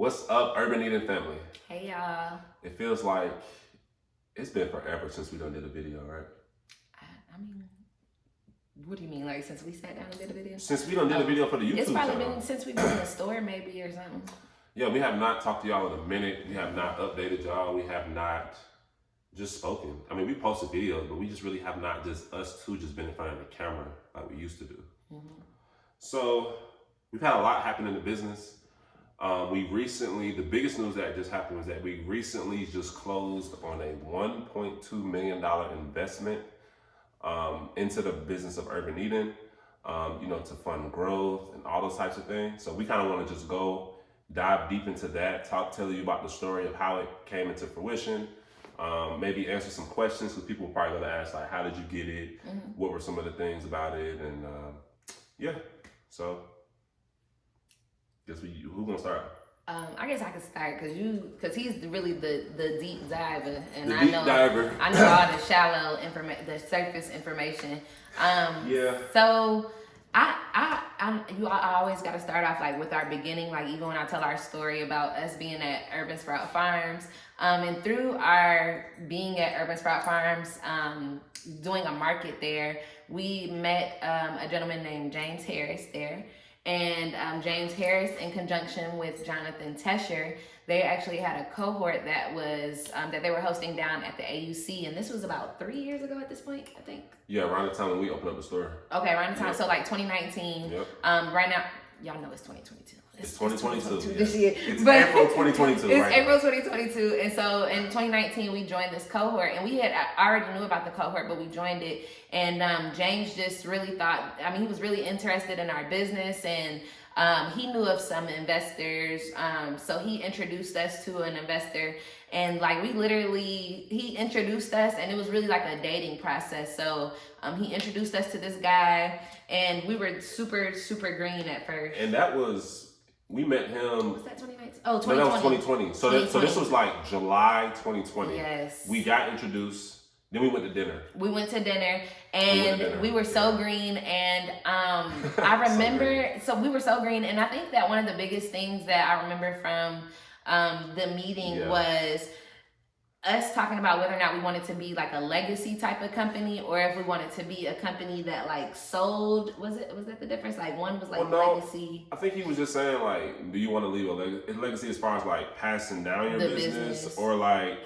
What's up, Urban Eden family? Hey y'all. It feels like it's been forever since we done did a video, right? I mean, what do you mean? Like since we sat down and did a video? Since we done did a video for the YouTube It's probably channel. been since we've been in the store maybe or something. Yeah, we have not talked to y'all in a minute. We have not updated y'all. We have not just spoken. I mean, we posted videos, but we just really have not just us two just been in front of the camera like we used to do. Mm-hmm. So we've had a lot happen in the business. The biggest news that just happened was that we recently just closed on a $1.2 million investment into the business of Urban Eden, to fund growth and all those types of things. So we kind of want to just go dive deep into that, tell you about the story of how it came into fruition, maybe answer some questions because people are probably going to ask, like, how did you get it? Mm-hmm. What were some of the things about it? And so who's gonna start? I guess I could start because he's really the deep diver, and I know all the shallow the surface information. Yeah. So I always got to start off like with our beginning, like even when I tell our story about us being at Urban Sprout Farms, and through our being at Urban Sprout Farms, doing a market there, we met a gentleman named James Harris there. And James Harris, in conjunction with Jonathan Tesher, they actually had a cohort that was that they were hosting down at the AUC, and this was about 3 years ago at this point, I think. Yeah, around the time when we opened up the store. Okay, around the time, so like 2019. Yep. Right now, y'all know it's 2022. It's 2022 this year. It's April 2022. It's right April 2022, and so in 2019 we joined this cohort, and we had already knew about the cohort, but we joined it. And James just really thought, he was really interested in our business, and he knew of some investors, so he introduced us to an investor, and like he introduced us, and it was really like a dating process. So he introduced us to this guy, and we were super, super green at first. And we met him. Was that 2019? Oh, 2020. No, that was 2020. So this was like July 2020. Yes. We got introduced. Then we went to dinner. And we were so green. And I remember, so we were so green. And I think that one of the biggest things that I remember from the meeting was us talking about whether or not we wanted to be like a legacy type of company, or if we wanted to be a company that like sold. Was that the difference? Like one was like legacy. I think he was just saying like, do you want to leave a legacy as far as like passing down your business or like.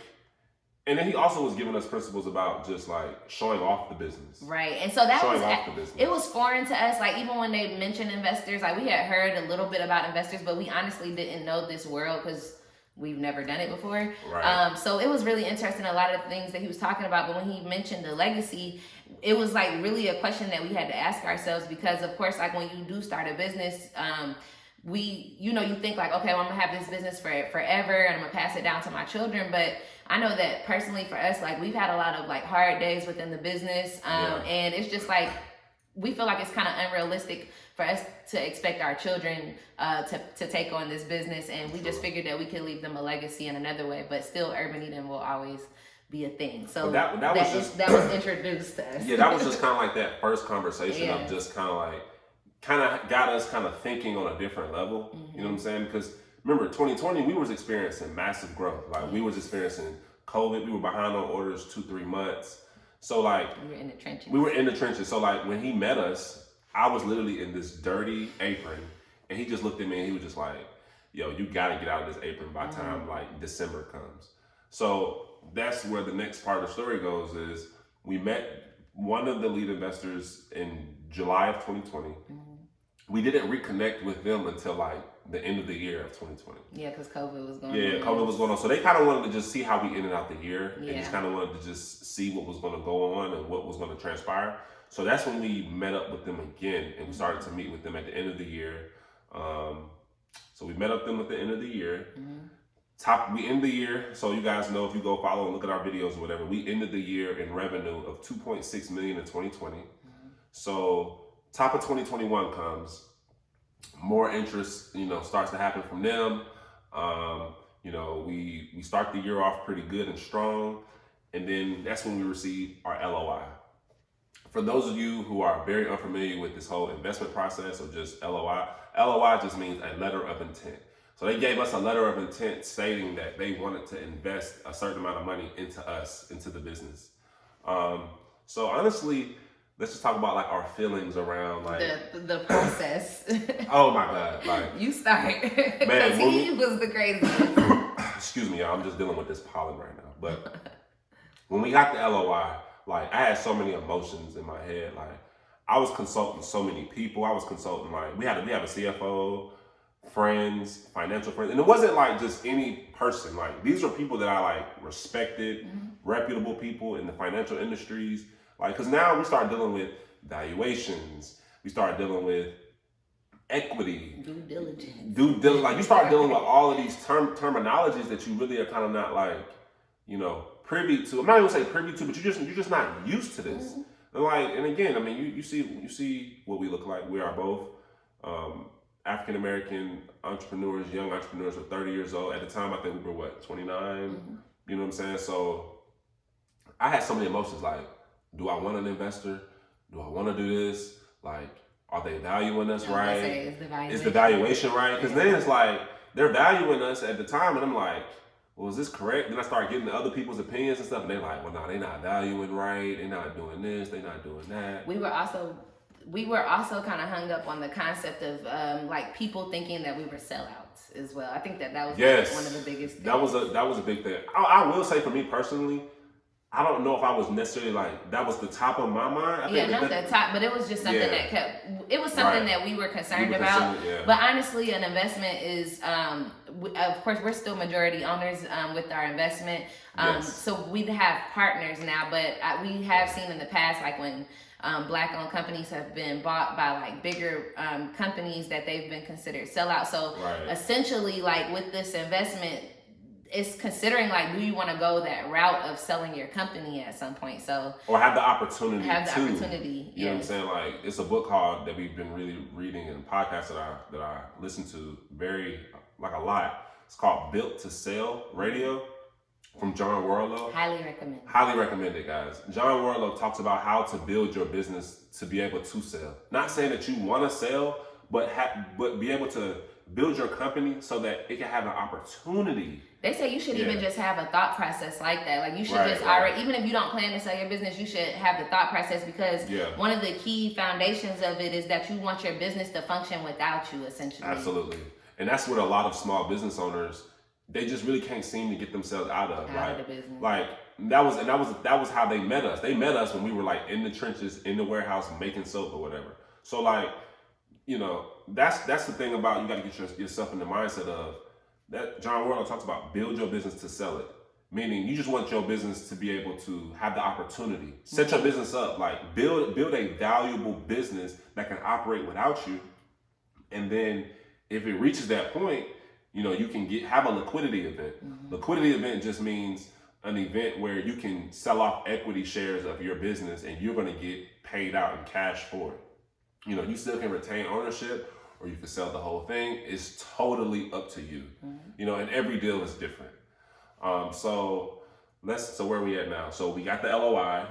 And then he also was giving us principles about just like showing off the business. Right. And so it was foreign to us. Like even when they mentioned investors, like we had heard a little bit about investors, but we honestly didn't know this world because we've never done it before. Right. So it was really interesting, a lot of the things that he was talking about. But when he mentioned the legacy, it was like really a question that we had to ask ourselves, because of course, like when you do start a business, you think like, okay, well, I'm gonna have this business for forever and I'm gonna pass it down to my children. But I know that personally for us, like we've had a lot of like hard days within the business. And it's just like, we feel like it's kind of unrealistic for us to expect our children to take on this business. And we just figured that we could leave them a legacy in another way, but still Urban Eden will always be a thing. So that was introduced to us. Yeah, that was just kind of like that first conversation of just kind of got us kind of thinking on a different level. Mm-hmm. You know what I'm saying? Because remember, 2020, we was experiencing massive growth. Like we was experiencing COVID. We were behind on orders 2-3 months. So like we were in the trenches. So like when he met us, I was literally in this dirty apron, and he just looked at me and he was just like, yo, you got to get out of this apron by time like December comes. So that's where the next part of the story goes is we met one of the lead investors in July of 2020. Mm-hmm. We didn't reconnect with them until like the end of the year of 2020. Yeah, because COVID was going on. Yeah, COVID was going on. So they kind of wanted to just see how we ended out the year and just kind of wanted to just see what was going to go on and what was going to transpire. So that's when we met up with them again, and we started to meet with them at the end of the year. So we met up with them at the end of the year. Mm-hmm. We end the year, so you guys know if you go follow and look at our videos or whatever, we ended the year in revenue of $2.6 million in 2020. Mm-hmm. So top of 2021 comes, more interest, starts to happen from them. We start the year off pretty good and strong, and then that's when we receive our LOI. For those of you who are very unfamiliar with this whole investment process or just LOI just means a letter of intent. So they gave us a letter of intent stating that they wanted to invest a certain amount of money into us, into the business. So honestly, let's just talk about like our feelings around like the process. Oh my God! Like you start, man, he was the craziest. Excuse me, y'all. I'm just dealing with this pollen right now. But when we got the LOI, like I had so many emotions in my head. Like I was consulting so many people. I was consulting like we have a CFO, friends, financial friends, and it wasn't like just any person. Like these are people that I like respected, reputable people in the financial industries. Like, because now we start dealing with valuations, we start dealing with equity, due diligence. Like you start dealing with all of these terminologies that you really are kind of not like, privy to. I'm not even gonna say privy to, but you're just not used to this. And again, I mean, you see what we look like. We are both African American entrepreneurs, young entrepreneurs. We're 30 years old at the time. I think we were 29. You know what I'm saying? So I had so many emotions. Like, do I want an investor? Do I want to do this? Like, are they valuing us right? Is the valuation right? Because then it's like they're valuing us at the time, and I'm like, well, is this correct? Then I start getting other people's opinions and stuff, and they're like, well, no, they're not valuing right. They're not doing this. They're not doing that. We were also kind of hung up on the concept of like people thinking that we were sellouts as well. I think that was one of the biggest things. That was a big thing. I will say for me personally, I don't know if I was necessarily like that was the top of my mind. Not the top, but it was just something that kept. It was something that we were concerned about. But honestly, an investment is, of course, we're still majority owners with our investment. So we have partners now, but we have seen in the past, like when Black-owned companies have been bought by like bigger companies, that they've been considered sellouts. So essentially, like with this investment, it's considering like, do you want to go that route of selling your company at some point? So or have the opportunity. You know what I'm saying? Like it's a book called that we've been really reading and podcasts that I listen to very like a lot. It's called Built to Sell Radio from John Warlow. Highly recommend. Highly recommended, guys. John Warlow talks about how to build your business to be able to sell. Not saying that you want to sell, but be able to build your company so that it can have an opportunity. They say you should even just have a thought process like that. Like you should already, even if you don't plan to sell your business, you should have the thought process, because one of the key foundations of it is that you want your business to function without you, essentially. Absolutely. And that's what a lot of small business owners, they just really can't seem to get themselves out of the business. Like that was how they met us. They met us when we were like in the trenches, in the warehouse, making soap or whatever. So like, that's the thing about, you got to get yourself in the mindset of that. John Warlow talks about build your business to sell it, meaning you just want your business to be able to have the opportunity. Set your business up, like build a valuable business that can operate without you, and then if it reaches that point, you can have a liquidity event. Liquidity event just means an event where you can sell off equity shares of your business and you're going to get paid out in cash for it. You still can retain ownership, or you can sell the whole thing. It's totally up to you. And every deal is different. So where are we at now? So we got the LOI.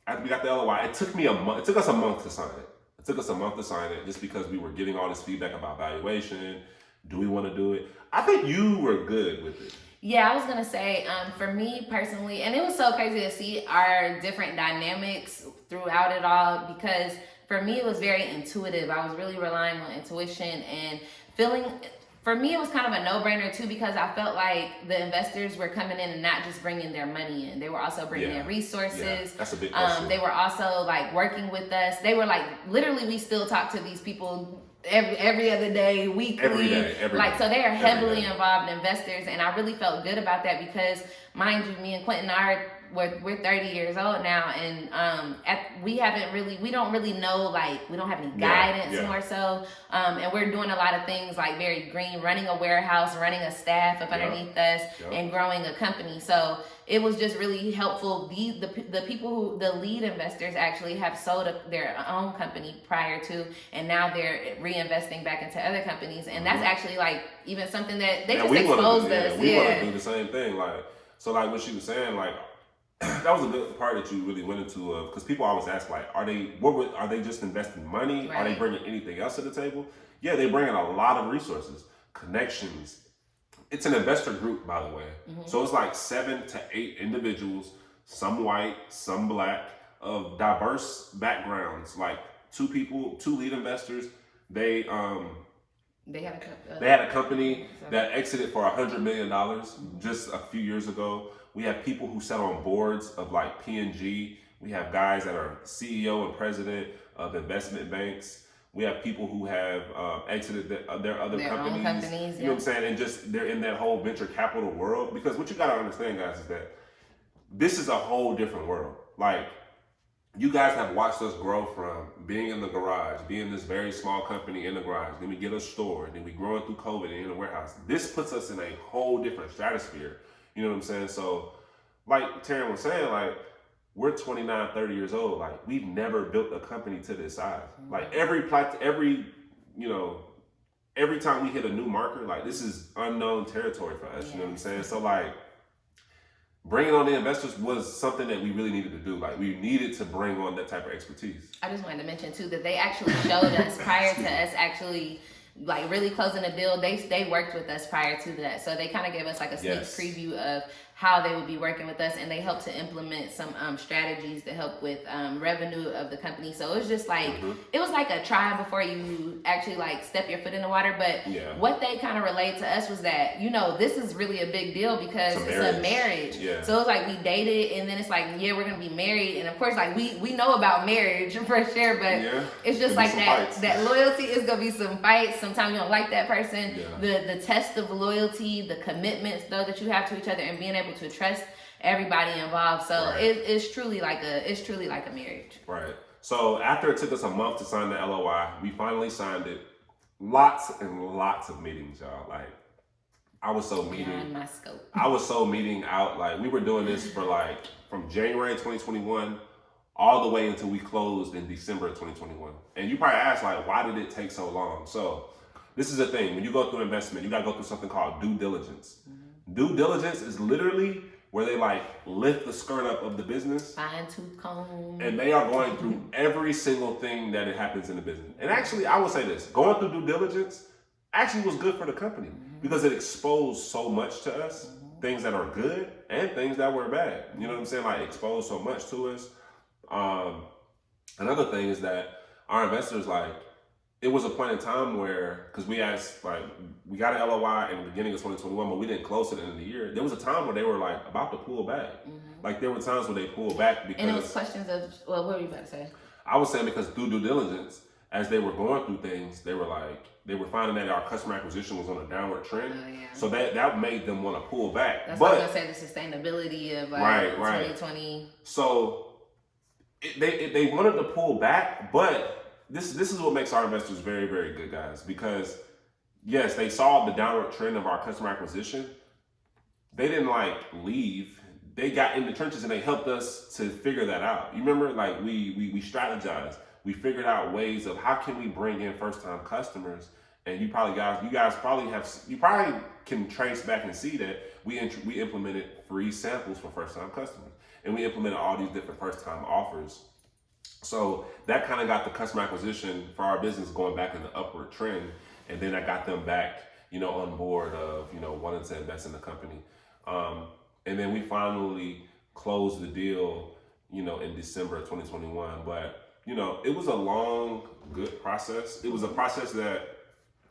After we got the LOI, it took us a month to sign it. Just because we were getting all this feedback about valuation. Do we want to do it? I think you were good with it. Yeah, I was gonna say, for me personally, and it was so crazy to see our different dynamics throughout it all, because for me it was very intuitive. I was really relying on intuition and feeling. For me, it was kind of a no-brainer too, because I felt like the investors were coming in and not just bringing their money in. They were also bringing in resources. Yeah, that's a big question. They were also like working with us. They were like, literally, we still talk to these people every other day, weekly. Every day. So they are heavily involved investors, and I really felt good about that, because mind you, me and Quentin we're 30 years old now, and we don't really know, like, we don't have any guidance more so, and we're doing a lot of things like very green, running a warehouse, running a staff up underneath us, and growing a company. So it was just really helpful. The people the lead investors actually have sold their own company prior to, and now they're reinvesting back into other companies, and that's actually like even something that they just exposed us. We want to do the same thing, like, so like what she was saying, like, that was a good part that you really went into, because people always ask, like, are they just investing money? Right. Are they bringing anything else to the table? Yeah, they're bringing a lot of resources. connections. It's an investor group, by the way. So it's like 7 to 8 individuals, some white, some black, of diverse backgrounds. Like 2 lead investors. They had a company that exited for $100 million just a few years ago. We have people who sat on boards of like P&G. We have guys that are CEO and president of investment banks. We have people who have exited their other companies. You know what I'm saying? And just they're in that whole venture capital world. Because what you got to understand, guys, is that this is a whole different world. Like, you guys have watched us grow from being in the garage, being this very small company in the garage, then we get a store, then we growing through COVID and in a warehouse. This puts us in a whole different stratosphere. You know what I'm saying? So, like Taryn was saying, like, we're 29, 30 years old. Like, we've never built a company to this size. Like, every time we hit a new marker, like, this is unknown territory for us. You know what I'm saying? So, like, bringing on the investors was something that we really needed to do. Like, we needed to bring on that type of expertise. I just wanted to mention too that they actually showed us prior to us actually like really closing the deal. They worked with us prior to that, so they kind of gave us like a sneak preview of how they would be working with us, and they helped to implement some strategies to help with revenue of the company. So it was just like it was like a try before you actually like step your foot in the water. But what they kind of relayed to us was that this is really a big deal because it's a marriage. So it was like we dated, and then it's like we're gonna be married, and of course like we know about marriage for sure, but it's just like that loyalty is gonna be some fights. Sometimes you don't like that person. The test of loyalty, the commitments though that you have to each other, and being able to trust everybody involved. So it's truly like a marriage. Right. So after it took us a month to sign the LOI, we finally signed it. Lots and lots of meetings, y'all. Like, I was so meeting. My scope. I was so meeting out. Like, we were doing this for like from January 2021 all the way until we closed in December of 2021. And you probably asked, like, why did it take so long? So this is the thing. When you go through investment, you got to go through something called due diligence. Due diligence is literally where they like lift the skirt up of the business, fine tooth comb, and they are going through every single thing that it happens in the business. And actually, I will say this: going through due diligence actually was good for the company because it exposed so much to us, things that are good and things that were bad. You know what I'm saying? Like, exposed so much to us. Another thing is that our investors, like, it was a point in time where, because we asked, like, we got an LOI in the beginning of 2021, but we didn't close it at the end of the year. There was a time where they were like about to pull back. Like, there were times where they pulled back because. And it was questions of, well, what were you about to say? I was saying because through due diligence, as they were going through things, they were finding that our customer acquisition was on a downward trend. So that made them want to pull back. That's what I was gonna say, the sustainability of like 2020. So they wanted to pull back, but this is what makes our investors very, very good, guys, because yes, they saw the downward trend of our customer acquisition. They didn't like leave. They got in the trenches and they helped us to figure that out. You remember, like, we strategized. We figured out ways of how can we bring in first-time customers. And you probably can trace back and see that we implemented free samples for first-time customers, and we implemented all these different first-time offers. So that kind of got the customer acquisition for our business going back in the upward trend, and then I got them back, on board of, wanting to invest in the company. And then we finally closed the deal, in December of 2021. But, it was a long, good process. It was a process that,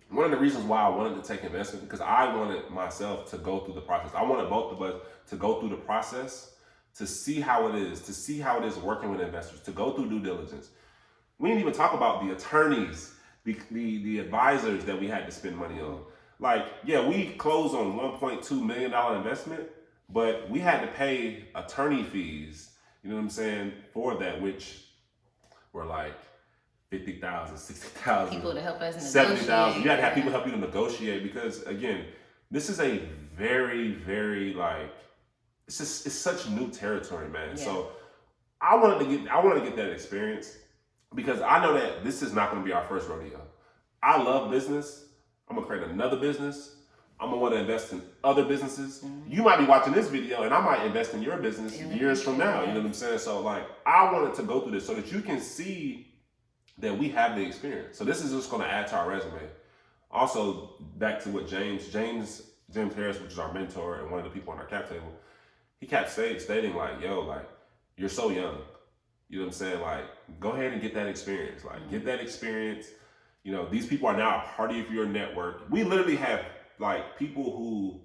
one of the reasons why I wanted to take investment, because I wanted myself to go through the process. I wanted both of us to go through the process to see how it is working with investors, to go through due diligence. We didn't even talk about the attorneys, the advisors that we had to spend money on. Like, we closed on $1.2 million investment, but we had to pay attorney fees, you know what I'm saying, for that, which were like $50,000, $60,000. People to help us negotiate. $70,000. You had to have people help you to negotiate because, again, this is a very, very, like, it's such new territory, man. Yeah. So I wanted to get that experience because I know that this is not going to be our first rodeo. I love business. I'm going to create another business. I'm going to want to invest in other businesses. You might be watching this video and I might invest in your business years from now. You know what I'm saying? So, like, I wanted to go through this so that you can see that we have the experience. So this is just going to add to our resume. Also, back to what James Harris, which is our mentor and one of the people on our cap table, he kept stating like, yo, like, you're so young. You know what I'm saying? Like, go ahead and get that experience. Like, get that experience. You know, these people are now a part of your network. We literally have like people who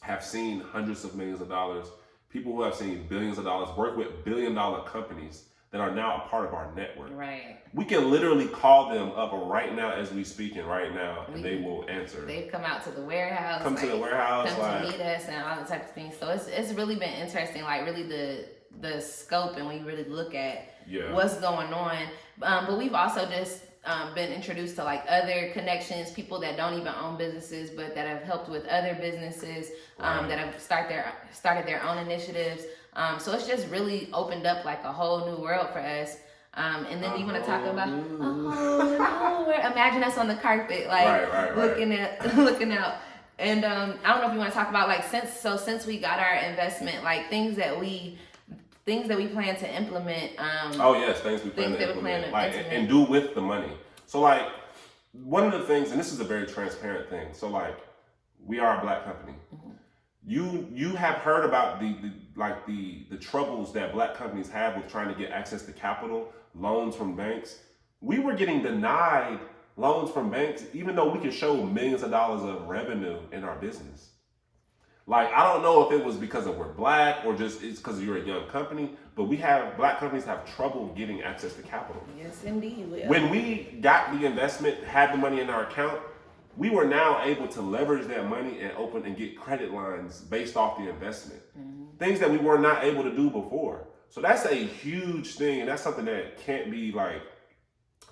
have seen hundreds of millions of dollars, people who have seen billions of dollars, work with billion-dollar companies that are now a part of our network. Right. We can literally call them up right now as we speak and right now, and they will answer. They've come out to the warehouse. Come to meet us and all the types of things. So it's really been interesting, like really the scope and when you really look at what's going on. But we've also just been introduced to like other connections, people that don't even own businesses, but that have helped with other businesses, that have started their own initiatives. So it's just really opened up like a whole new world for us. And then you want to talk about imagine us on the carpet, like looking out. And I don't know if you want to talk about like since we got our investment, like things that we plan to implement. Things we plan to implement, and do with the money. So like one of the things, and this is a very transparent thing. So like we are a Black company. Mm-hmm. You have heard about the troubles that Black companies have with trying to get access to capital, loans from banks. We were getting denied loans from banks, even though we could show millions of dollars of revenue in our business. Like, I don't know if it was because we're Black or just it's because you're a young company, but Black companies have trouble getting access to capital. Yes, indeed. When we got the investment, had the money in our account, we were now able to leverage that money and open and get credit lines based off the investment. Mm-hmm. Things that we were not able to do before. So that's a huge thing, and that's something that can't be like,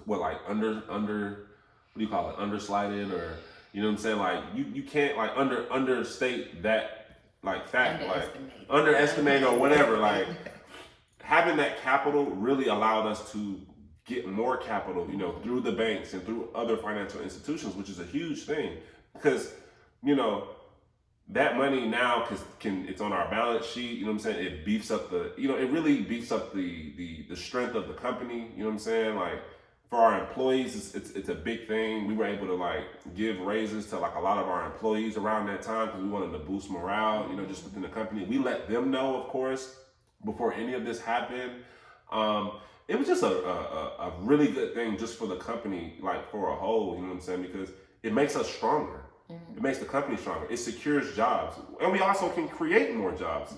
underslided, or you know what I'm saying? Like you can't like understate that like fact, underestimate or whatever. Like having that capital really allowed us to get more capital, you know, through the banks and through other financial institutions, which is a huge thing because, you know, that money now it's on our balance sheet, you know what I'm saying? It beefs up it really beefs up the strength of the company, you know what I'm saying? Like for our employees, it's a big thing. We were able to like give raises to like a lot of our employees around that time because we wanted to boost morale, you know, just within the company. We let them know, of course, before any of this happened. It was just a really good thing just for the company, like for a whole, you know what I'm saying? Because it makes us stronger. Mm-hmm. It makes the company stronger. It secures jobs. And we also can create more jobs.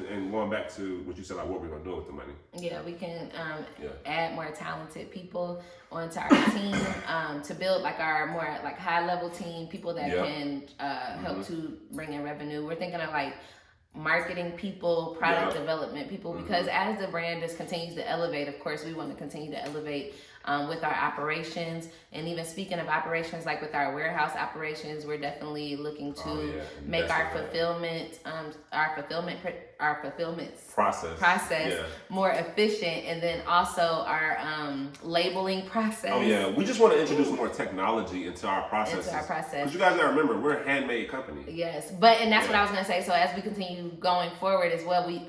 And going back to what you said, like what we're going to do with the money. Yeah, we can add more talented people onto our team to build like our more like high level team, people that can help to bring in revenue. We're thinking of like marketing people, product development people, because as the brand just continues to elevate, of course, we want to continue to elevate with our operations. And even speaking of operations, like with our warehouse operations, we're definitely looking to make our fulfillment process more efficient, and then also our labeling process. Oh yeah, we just want to introduce more technology into our processes. Because you guys gotta remember, we're a handmade company. Yes, and that's what I was gonna say. So as we continue going forward as well, we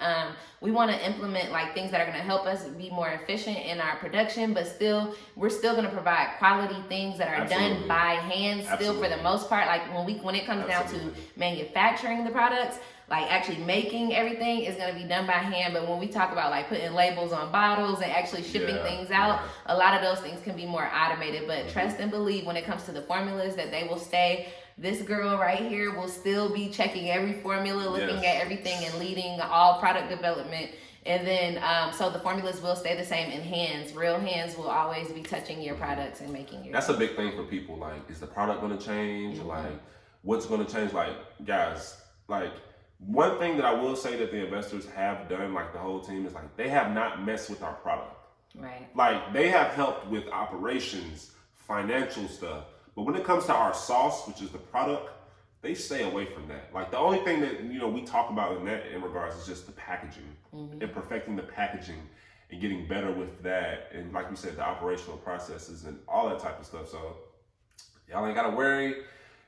want to implement like things that are gonna help us be more efficient in our production, but we're still gonna provide quality things that are done by hand still for the most part. Like when it comes down to manufacturing the products, like actually making everything is going to be done by hand. But when we talk about like putting labels on bottles and actually shipping things out, a lot of those things can be more automated. But trust and believe when it comes to the formulas that they will stay. This girl right here will still be checking every formula, looking at everything and leading all product development. And then, so the formulas will stay the same in hands. Real hands will always be touching your products and making your. That's a big thing for people. Like, is the product going to change? Mm-hmm. Like, what's going to change? Like, guys, like, one thing that I will say that the investors have done, like the whole team, is like, they have not messed with our product. Right. Like, they have helped with operations, financial stuff. But when it comes to our sauce, which is the product, they stay away from that. Like the only thing that, you know, we talk about in regards is just the packaging and perfecting the packaging and getting better with that. And like you said, the operational processes and all that type of stuff. So y'all ain't gotta worry.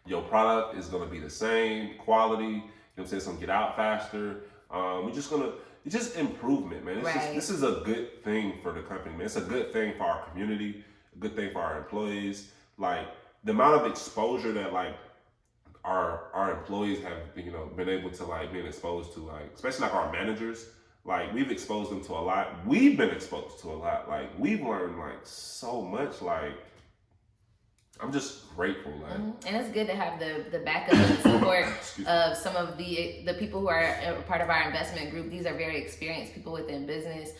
Your product is gonna be the same quality. You know what I'm saying? It's gonna get out faster. It's just improvement, man. This is a good thing for the company, man. It's a good thing for our community, a good thing for our employees. Like, the amount of exposure that like our employees have, been able to like being exposed to, like, especially like our managers, like we've exposed them to a lot. We've been exposed to a lot. Like we've learned like so much. Like I'm just grateful. Like, and it's good to have the backup and the support of some of the people who are part of our investment group. These are very experienced people within business,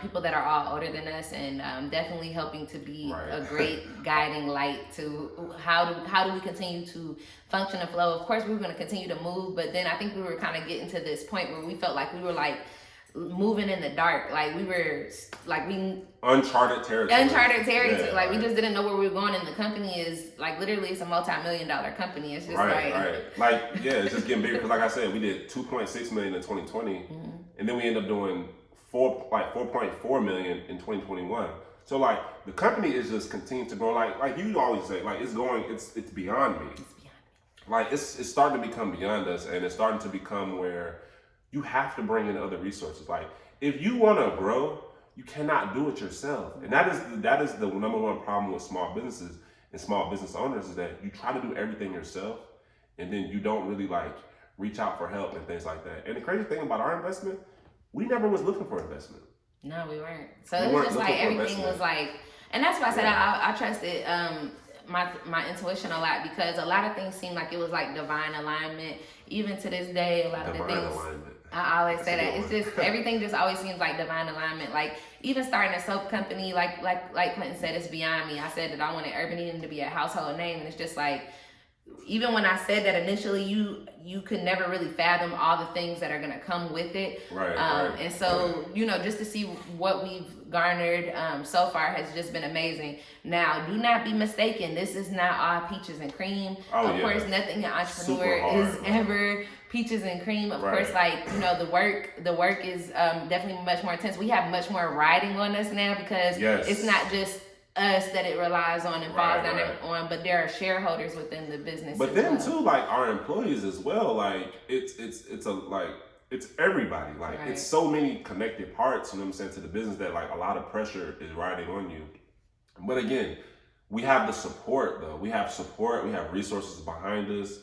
people that are all older than us, and definitely helping to be a great guiding light to how do we continue to function and flow. Of course, we were going to continue to move, but then I think we were kind of getting to this point where we felt like we were like moving in the dark, like we were like uncharted territory. Yeah, like we just didn't know where we were going, and the company is like literally it's a multi-million-dollar company. It's just it's just getting bigger because like I said, we did 2.6 million in 2020, and then we ended up doing 4.4 million in 2021. So like the company is just continuing to grow. Like you always say, like it's beyond me. Like it's starting to become beyond us, and it's starting to become where you have to bring in other resources. Like if you want to grow, you cannot do it yourself. And that is the number one problem with small businesses and small business owners, is that you try to do everything yourself and then you don't really like reach out for help and things like that. And the crazy thing about our investment, we never was looking for investment. No, we weren't. So it was just like everything was like, and that's why I said I trusted my intuition a lot, because a lot of things seemed like it was like divine alignment. Even to this day, a lot of the things. I always say that. It's just everything just always seems like divine alignment. Like even starting a soap company, like Clinton said, it's beyond me. I said that I wanted Urban Eden to be a household name, and it's just like, even when I said that initially, you could never really fathom all the things that are gonna come with it. And so just to see what we've garnered so far has just been amazing. Now, do not be mistaken. This is not all peaches and cream. Of course, nothing in entrepreneur is ever peaches and cream. Of course, like the work is definitely much more intense. We have much more riding on us now, because it's not just us that it relies on and falls down on, but there are shareholders within the business. But then too, like our employees as well. Like it's everybody. Like it's so many connected parts. You know what I'm saying, to the business, that like a lot of pressure is riding on you. But again, we have the support though. We have support. We have resources behind us.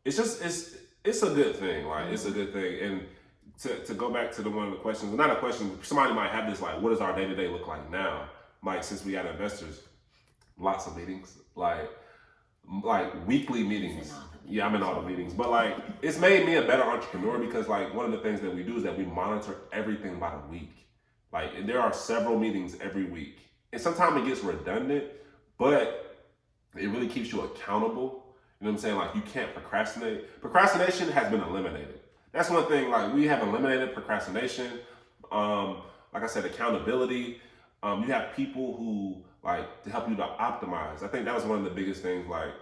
It's just it's a good thing. Like it's a good thing. And to go back to one of the questions, not a question, somebody might have this, like, what does our day-to-day look like now? Like, since we got investors, lots of meetings, like weekly meetings. Yeah, I'm in all the meetings. But like, it's made me a better entrepreneur, because like one of the things that we do is that we monitor everything by the week. Like, and there are several meetings every week. And sometimes it gets redundant, but it really keeps you accountable. You know what I'm saying? Like, you can't procrastinate. Procrastination has been eliminated. That's one thing. Like, we have eliminated procrastination. Like I said, accountability. You have people who like to help you to optimize. I think that was one of the biggest things. Like,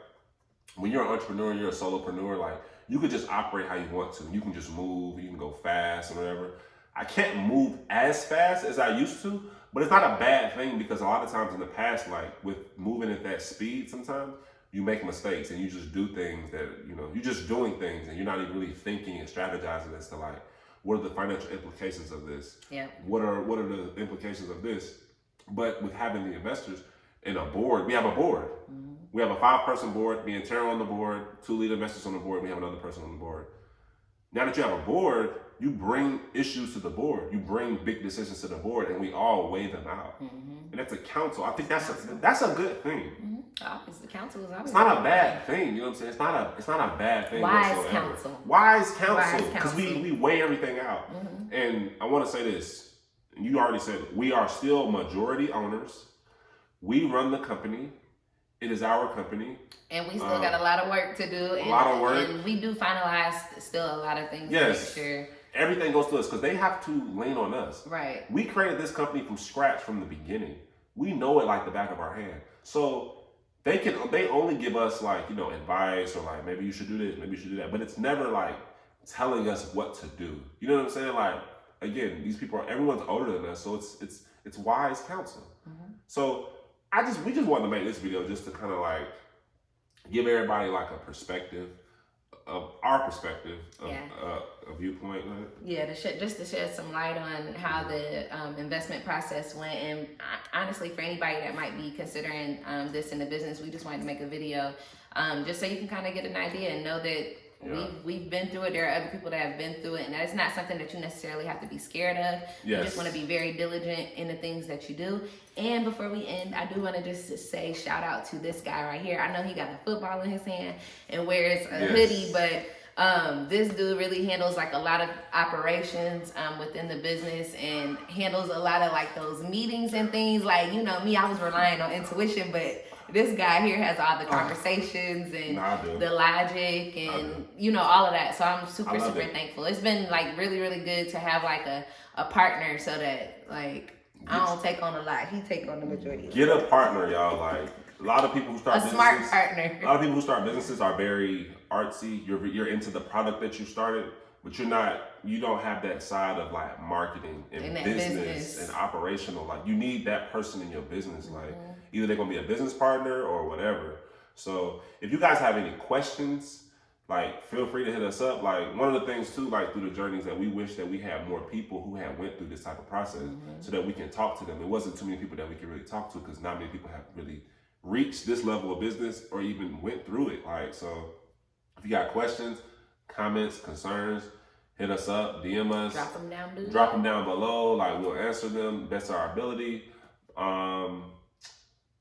when you're an entrepreneur, you're a solopreneur, like you could just operate how you want to. You can just move, you can go fast or whatever. I can't move as fast as I used to, but it's not a bad thing, because a lot of times in the past, like with moving at that speed, sometimes you make mistakes and you just do things that, you're just doing things and you're not even really thinking and strategizing as to like, what are the financial implications of this? Yeah. What are the implications of this? But with having the investors and a board, we have a board. Mm-hmm. We have a 5-person board, me and Terrell on the board, 2 lead investors on the board, we have another person on the board. Now that you have a board, you bring issues to the board. You bring big decisions to the board, and we all weigh them out. Mm-hmm. And that's a council. I think that's a good thing. Mm-hmm. The council is always. It's not a bad thing. You know what I'm saying? It's not a bad thing. Wise counsel. Wise counsel, because we weigh everything out. Mm-hmm. And I want to say this. And you already said it. We are still majority owners. We run the company. It is our company. And we still got a lot of work to do. A lot of work. And we do finalize still a lot of things to make sure. Everything goes to us, because they have to lean on us. Right. We created this company from scratch from the beginning. We know it like the back of our hand. So they only give us like, advice, or like, maybe you should do this, maybe you should do that. But it's never like telling us what to do. You know what I'm saying? Like, again, these people everyone's older than us, so it's wise counsel. Mm-hmm. So we just wanted to make this video just to kind of like give everybody like a perspective of our perspective, of Yeah. a viewpoint. Yeah, just to shed some light on how the investment process went, and honestly, for anybody that might be considering this in the business, we just wanted to make a video, just so you can kind of get an idea and know that we've been through it. There are other people that have been through it, and that's not something that you necessarily have to be scared of. You just want to be very diligent in the things that you do. And before we end, I do want to just say shout out to this guy right here. I know he got a football in his hand and wears a hoodie, but this dude really handles like a lot of operations within the business, and handles a lot of like those meetings and things. Like, you know, me, I was relying on intuition, but this guy here has all the conversations and the logic and, you know, all of that. So I'm super thankful. It's been like really, really good to have like a partner, so that like I don't take on a lot. He take on the majority. Get a partner, y'all. Like, a lot of people who start businesses, smart partner. A lot of people who start businesses are very artsy. You're into the product that you started, but you don't have that side of like marketing and business and operational. Like, you need that person in your business. Like, either they're gonna be a business partner or whatever. So if you guys have any questions, like, feel free to hit us up. Like, one of the things too, like, through the journeys, that we wish that we had more people who had went through this type of process, so that we can talk to them. It wasn't too many people that we could really talk to, because not many people have really reached this level of business or even went through it. Like, so if you got questions, comments, concerns, hit us up, DM us. Drop them down below. Like, we'll answer them best of our ability.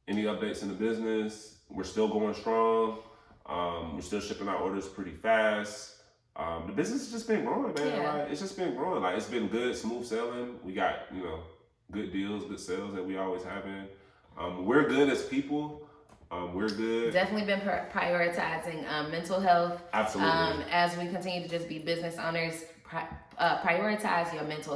Any updates in the business? We're still going strong. We're still shipping out orders pretty fast. The business has just been growing, man. Yeah. Like, it's just been growing. Like, it's been good, smooth sailing. We got, you know, good deals, good sales that we always have in. We're good as people. We're good. Definitely been prioritizing mental health. Absolutely. As we continue to just be business owners, prioritize your mental